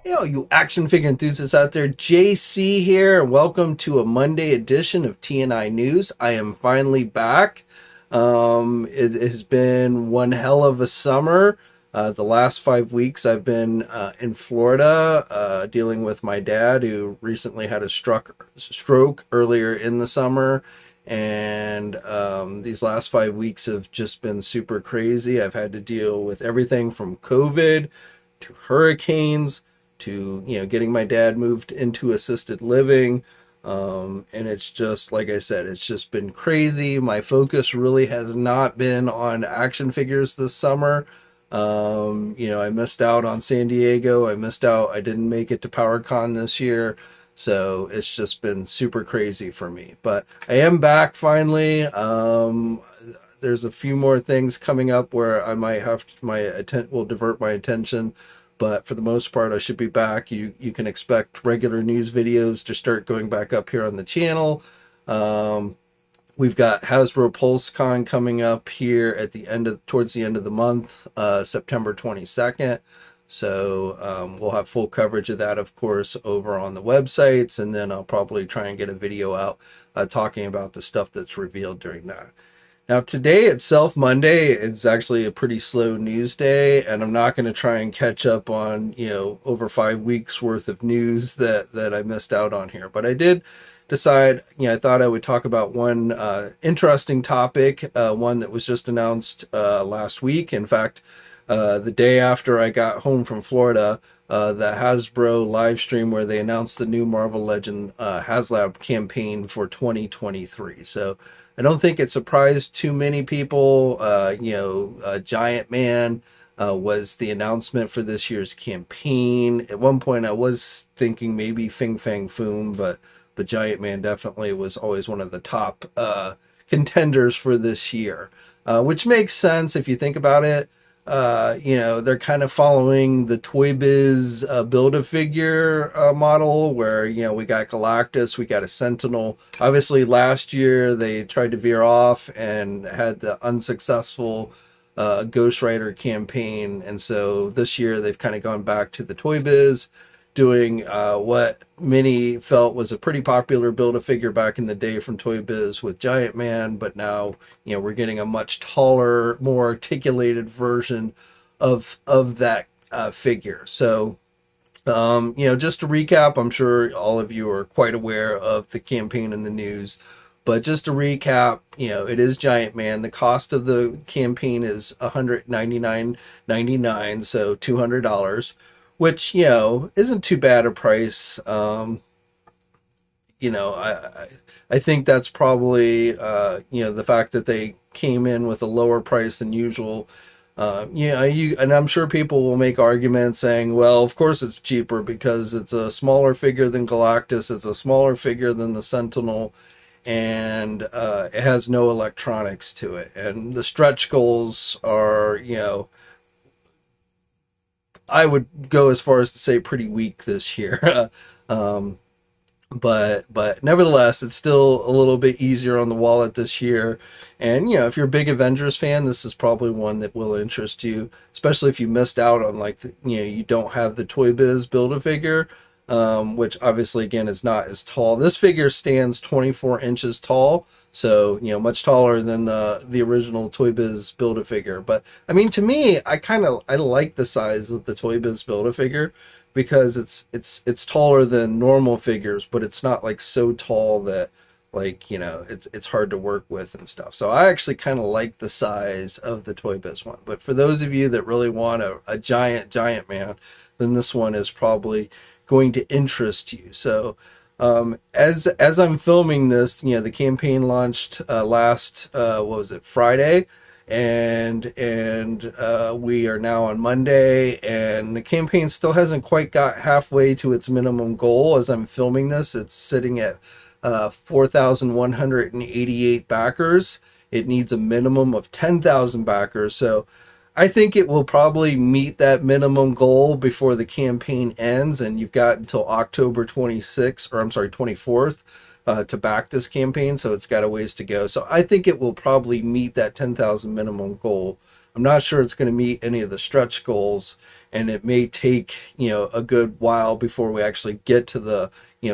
Yo, you action figure enthusiasts out there, JC here. Welcome to a Monday edition of TNI News. I am finally back. It has been one hell of a summer. The last 5 weeks I've been in Florida dealing with my dad, who recently had a stroke earlier in the summer. And these last 5 weeks have just been super crazy. I've had to deal with everything from COVID to hurricanes to getting my dad moved into assisted living, and it's just, like I said, it's just been crazy. My focus really has not been on action figures this summer. I missed out on San Diego. I didn't make it to PowerCon this year, so it's just been super crazy for me. But I am back finally. There's a few more things coming up where I might have will divert my attention. But for the most part, I should be back. You can expect regular news videos to start going back up here on the channel. We've got Hasbro PulseCon coming up here at towards the end of the month, September 22nd. So we'll have full coverage of that, of course, over on the websites, and then I'll probably try and get a video out talking about the stuff that's revealed during that. Now, today itself, Monday, it's actually a pretty slow news day, and I'm not going to try and catch up on, over 5 weeks worth of news that I missed out on here. But I did decide, I thought I would talk about one interesting topic, one that was just announced last week. In fact, the day after I got home from Florida, the Hasbro live stream where they announced the new Marvel Legend Haslab campaign for 2023. So I don't think it surprised too many people. Giant Man was the announcement for this year's campaign. At one point I was thinking maybe Fing Fang Foom, but Giant Man definitely was always one of the top contenders for this year, which makes sense if you think about it. They're kind of following the Toy Biz Build-A-Figure model, where, we got Galactus, we got a Sentinel. Obviously, last year they tried to veer off and had the unsuccessful Ghost Rider campaign. And so this year they've kind of gone back to the Toy Biz, doing what many felt was a pretty popular Build-A-Figure back in the day from Toy Biz with Giant Man, but now, we're getting a much taller, more articulated version of that figure. So, just to recap, I'm sure all of you are quite aware of the campaign in the news, but just to recap, it is Giant Man. The cost of the campaign is $199.99, so $200. Which, isn't too bad a price. I think that's probably, the fact that they came in with a lower price than usual. And I'm sure people will make arguments saying, well, of course it's cheaper because it's a smaller figure than Galactus, it's a smaller figure than the Sentinel, and it has no electronics to it. And the stretch goals are, I would go as far as to say pretty weak this year. But nevertheless, it's still a little bit easier on the wallet this year. And, if you're a big Avengers fan, this is probably one that will interest you, especially if you missed out on, you don't have the Toy Biz Build-A-Figure, which obviously, again, is not as tall. This figure stands 24 inches tall, so, much taller than the original Toy Biz Build-A-Figure. But, I mean, to me, I like the size of the Toy Biz Build-A-Figure, because it's taller than normal figures, but it's not, so tall that, it's hard to work with and stuff. So I actually kind of like the size of the Toy Biz one. But for those of you that really want a giant Man, then this one is probably going to interest you. So as I'm filming this, the campaign launched last Friday, and we are now on Monday, and the campaign still hasn't quite got halfway to its minimum goal. As I'm filming this, it's sitting at 4,188 backers. It needs a minimum of 10,000 backers, so I think it will probably meet that minimum goal before the campaign ends, and you've got until October 24th to back this campaign, so it's got a ways to go. So I think it will probably meet that 10,000 minimum goal I'm not sure it's going to meet any of the stretch goals, and it may take, a good while before we actually get to the,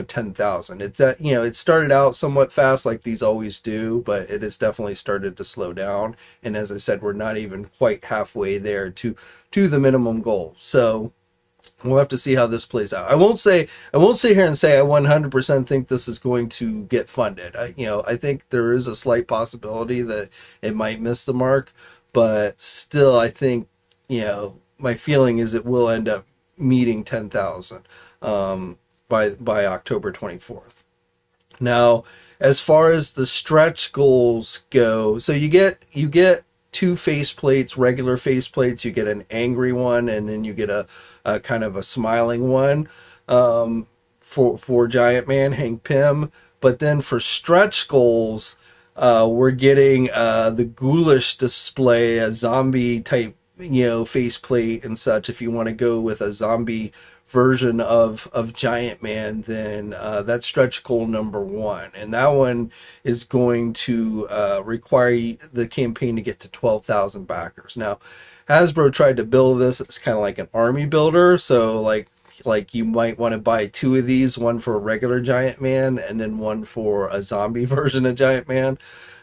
10,000. It's that, it started out somewhat fast like these always do, but it has definitely started to slow down. And as I said, we're not even quite halfway there to the minimum goal. So we'll have to see how this plays out. I won't sit here and say I 100% think this is going to get funded. I think there is a slight possibility that it might miss the mark, but still, I think, my feeling is it will end up meeting 10,000 by October 24th. Now, as far as the stretch goals go, so you get two face plates, regular face plates. You get an angry one, and then you get a kind of a smiling one for Giant Man Hank Pym. But then for stretch goals, we're getting the ghoulish display, a zombie type, face plate and such. If you want to go with a zombie version of Giant Man, then that's stretch goal number 1, and that one is going to require the campaign to get to 12,000 backers. Now, Hasbro tried to build this. It's kind of like an army builder, so like you might want to buy 2 of these, one for a regular Giant Man and then one for a zombie version of Giant Man.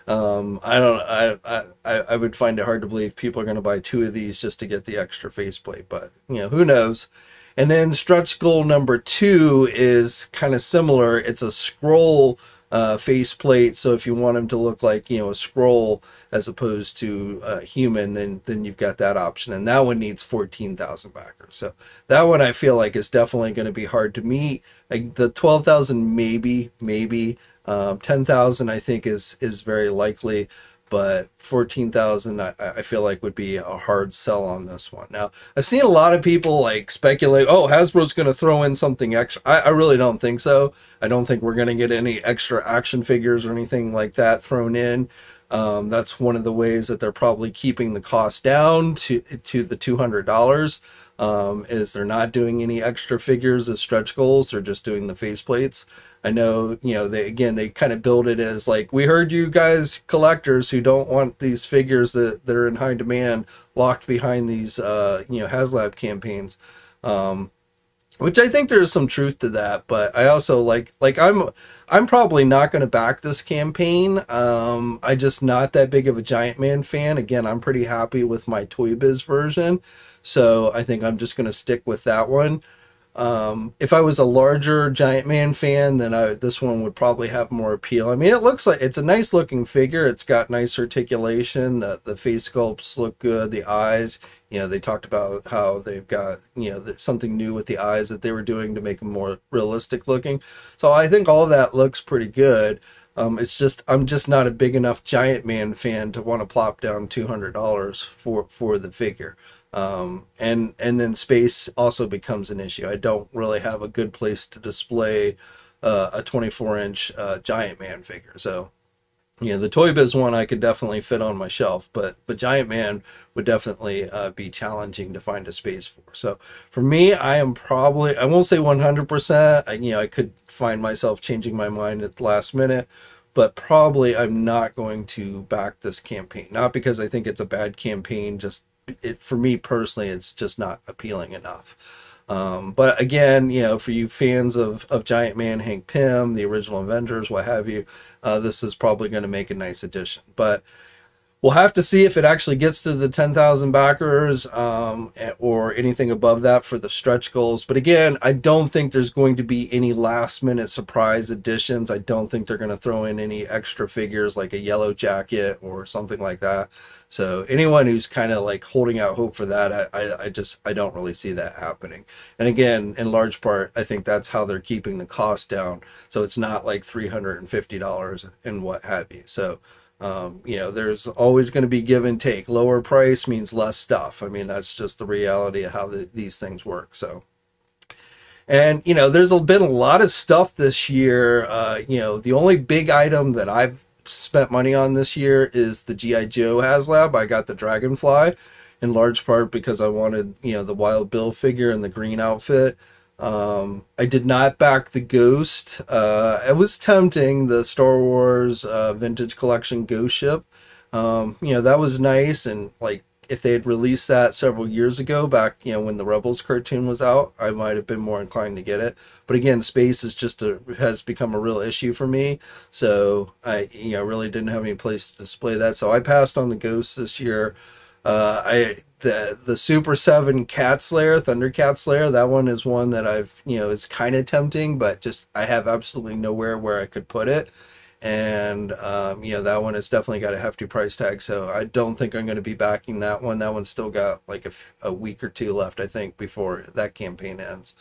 I would find it hard to believe people are going to buy 2 of these just to get the extra faceplate, but who knows. And then stretch goal number 2 is kind of similar. It's a scroll faceplate. So if you want them to look like, a scroll as opposed to human, then you've got that option. And that one needs 14,000 backers. So that one I feel like is definitely going to be hard to meet. Like the 12,000 maybe. 10,000 I think is very likely. But 14,000 I feel like would be a hard sell on this one. Now, I've seen a lot of people like speculate, oh, Hasbro's going to throw in something extra. I really don't think so. I don't think we're going to get any extra action figures or anything like that thrown in. That's one of the ways that they're probably keeping the cost down to the $200. Is they're not doing any extra figures as stretch goals. They're just doing the faceplates. I know, they kind of build it as like, we heard you guys collectors who don't want these figures that are in high demand locked behind these, Haslab campaigns. Which I think there's some truth to that, but I also I'm probably not going to back this campaign. I'm just not that big of a Giant Man fan. Again, I'm pretty happy with my Toy Biz version, so I think I'm just going to stick with that one. If I was a larger Giant Man fan, then this one would probably have more appeal. I mean, it looks like it's a nice looking figure. It's got nice articulation. The face sculpts look good. The eyes, they talked about how they've got, something new with the eyes that they were doing to make them more realistic looking. So I think all of that looks pretty good. It's just, I'm just not a big enough Giant Man fan to want to plop down $200 for the figure. And then space also becomes an issue. I don't really have a good place to display a 24-inch Giant Man figure. So, the Toy Biz one I could definitely fit on my shelf, but Giant Man would definitely be challenging to find a space for. So for me, I won't say 100%. I could find myself changing my mind at the last minute, but probably I'm not going to back this campaign. Not because I think it's a bad campaign, just for me personally, it's just not appealing enough. But again, for you fans of Giant Man, Hank Pym, the original Avengers, what have you, this is probably going to make a nice addition. But we'll have to see if it actually gets to the 10,000 backers or anything above that for the stretch goals. But again, I don't think there's going to be any last minute surprise additions. I don't think they're going to throw in any extra figures like a yellow jacket or something like that. So anyone who's kind of like holding out hope for that, I don't really see that happening. And again, in large part, I think that's how they're keeping the cost down. So it's not like $350 and what have you. So there's always going to be give and take. Lower price means less stuff. I mean, that's just the reality of how these things work. So, and, there's been a lot of stuff this year. The only big item that I've spent money on this year is the G.I. Joe Haslab. I got the Dragonfly in large part because I wanted, the Wild Bill figure and the green outfit. I did not back the Ghost. It was tempting, the Star Wars Vintage Collection Ghost ship. That was nice, and like if they had released that several years ago, back, you know, when the Rebels cartoon was out, I might have been more inclined to get it. But again, space is just has become a real issue for me. So I, you know, really didn't have any place to display that. So I passed on the Ghosts this year. The Super 7 Cat Slayer, Thunder Cat Slayer, that one is one that I've, you know, it's kind of tempting, but just I have absolutely nowhere where I could put it. And you know, that one has definitely got a hefty price tag, so I don't think I'm going to be backing that one. That one's still got like a week or two left, I think, before that campaign ends.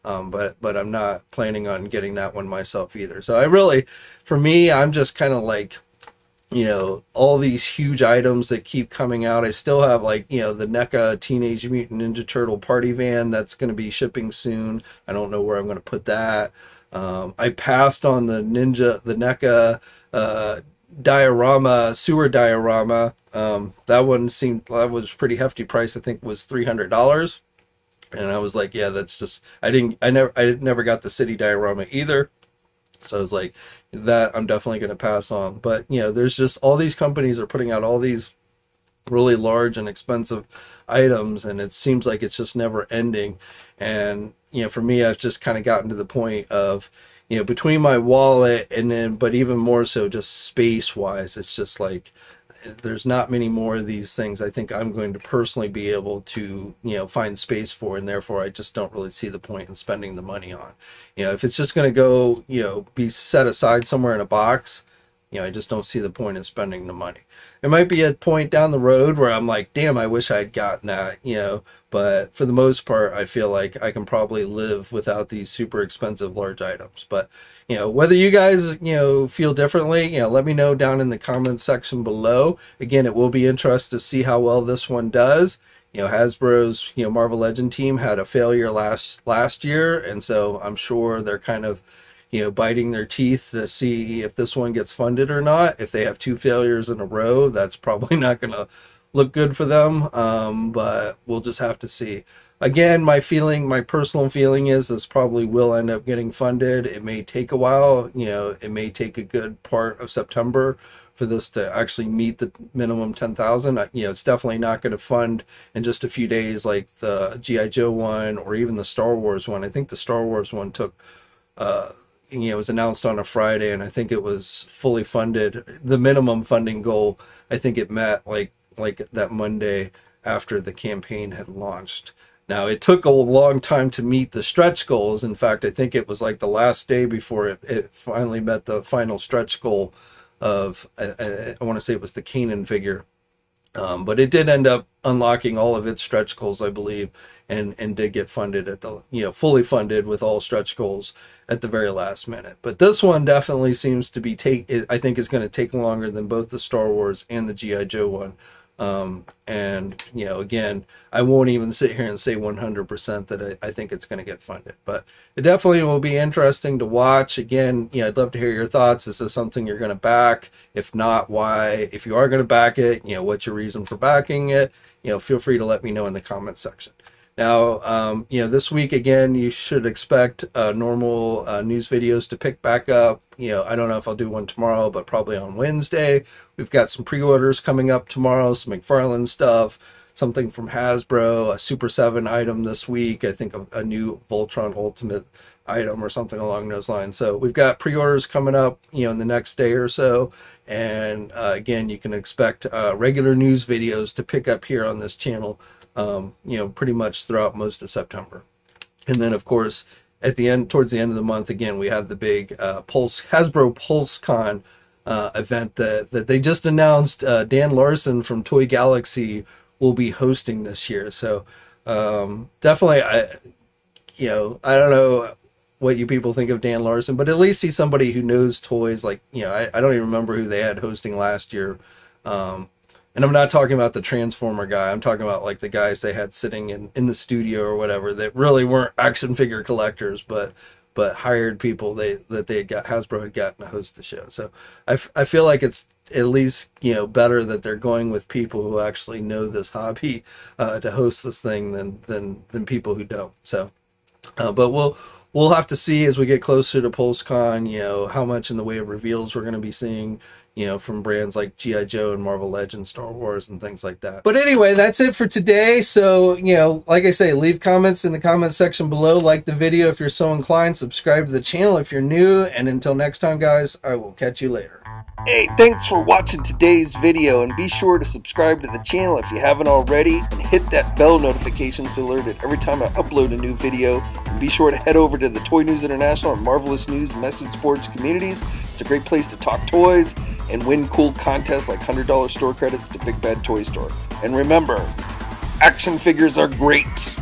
But I'm not planning on getting that one myself either. So I really, for me, I'm just kind of like, you know, all these huge items that keep coming out. I still have, like, you know, the NECA Teenage Mutant Ninja Turtle party van that's going to be shipping soon. I don't know where I'm going to put that. I passed on the NECA diorama, sewer diorama. That one that was pretty hefty price. I think it was $300. And I was like, yeah, that's just, I never got the city diorama either. So I was like, that I'm definitely going to pass on. But, you know, there's just all these companies are putting out all these really large and expensive items, and it seems like it's just never ending. And, you know, for me, I've just kind of gotten to the point of, you know, between my wallet and then, but even more so just space wise, it's just like, there's not many more of these things I think I'm going to personally be able to, you know, find space for, and therefore I just don't really see the point in spending the money on. You know, if it's just going to go, you know, be set aside somewhere in a box, you know, I just don't see the point in spending the money. It might be a point down the road where I'm like, damn, I wish I'd gotten that, you know, but for the most part, I feel like I can probably live without these super expensive large items. But, you know, whether you guys, you know, feel differently, you know, let me know down in the comments section below. Again, it will be interesting to see how well this one does. You know, Hasbro's, you know, Marvel Legend team had a failure last year, and so I'm sure they're kind of, you know, biting their teeth to see if this one gets funded or not. If they have two failures in a row, that's probably not going to look good for them, but we'll just have to see. Again, my personal feeling is this probably will end up getting funded. It may take a while, you know, it may take a good part of September for this to actually meet the minimum 10,000. You know, it's definitely not going to fund in just a few days like the G.I. Joe one or even the Star Wars one. I think the Star Wars one took, you know, it was announced on a Friday, and I think it was fully funded. The minimum funding goal, I think it met like that Monday after the campaign had launched. Now, it took a long time to meet the stretch goals. In fact, I think it was like the last day before it finally met the final stretch goal of, I want to say it was the Kanan figure. But it did end up unlocking all of its stretch goals, I believe, and did get funded at the, you know, fully funded with all stretch goals at the very last minute. But this one definitely seems to be I think is going to take longer than both the Star Wars and the G.I. Joe one. And, you know, again, I won't even sit here and say 100% that I think it's going to get funded, but it definitely will be interesting to watch. Again, you know, I'd love to hear your thoughts. Is this something you're going to back? If not, why? If you are going to back it, you know, what's your reason for backing it? You know, feel free to let me know in the comments section. Now, you know, this week, again, you should expect normal news videos to pick back up. You know, I don't know if I'll do one tomorrow, but probably on Wednesday. We've got some pre-orders coming up tomorrow, some McFarlane stuff, something from Hasbro, a Super 7 item this week, I think a new Voltron Ultimate item or something along those lines. So we've got pre-orders coming up, you know, in the next day or so. And again, you can expect regular news videos to pick up here on this channel, you know, pretty much throughout most of September. And then, of course, at the end, towards the end of the month, again, we have the big Hasbro PulseCon event that they just announced. Dan Larson from Toy Galaxy will be hosting this year. So definitely, you know, I don't know what you people think of Dan Larson, but at least he's somebody who knows toys. Like, you know, I don't even remember who they had hosting last year. And I'm not talking about the Transformer guy. I'm talking about like the guys they had sitting in the studio or whatever that really weren't action figure collectors, but hired people that they had Hasbro had gotten to host the show. So I feel like it's at least, you know, better that they're going with people who actually know this hobby to host this thing than people who don't. So, but we'll have to see as we get closer to PulseCon, you know, how much in the way of reveals we're going to be seeing. you know, from brands like G.I. Joe and Marvel Legends, Star Wars, and things like that. But anyway, that's it for today. So, you know, like I say, leave comments in the comment section below, like the video if you're so inclined, subscribe to the channel if you're new, and until next time, guys, I will catch you later. Hey, thanks for watching today's video, and be sure to subscribe to the channel if you haven't already, and hit that bell notification to alert it every time I upload a new video. And be sure to head over to the Toy News International and Marvelous News Message Boards communities. It's a great place to talk toys and win cool contests like $100 store credits to Big Bad Toy Store. And remember, action figures are great.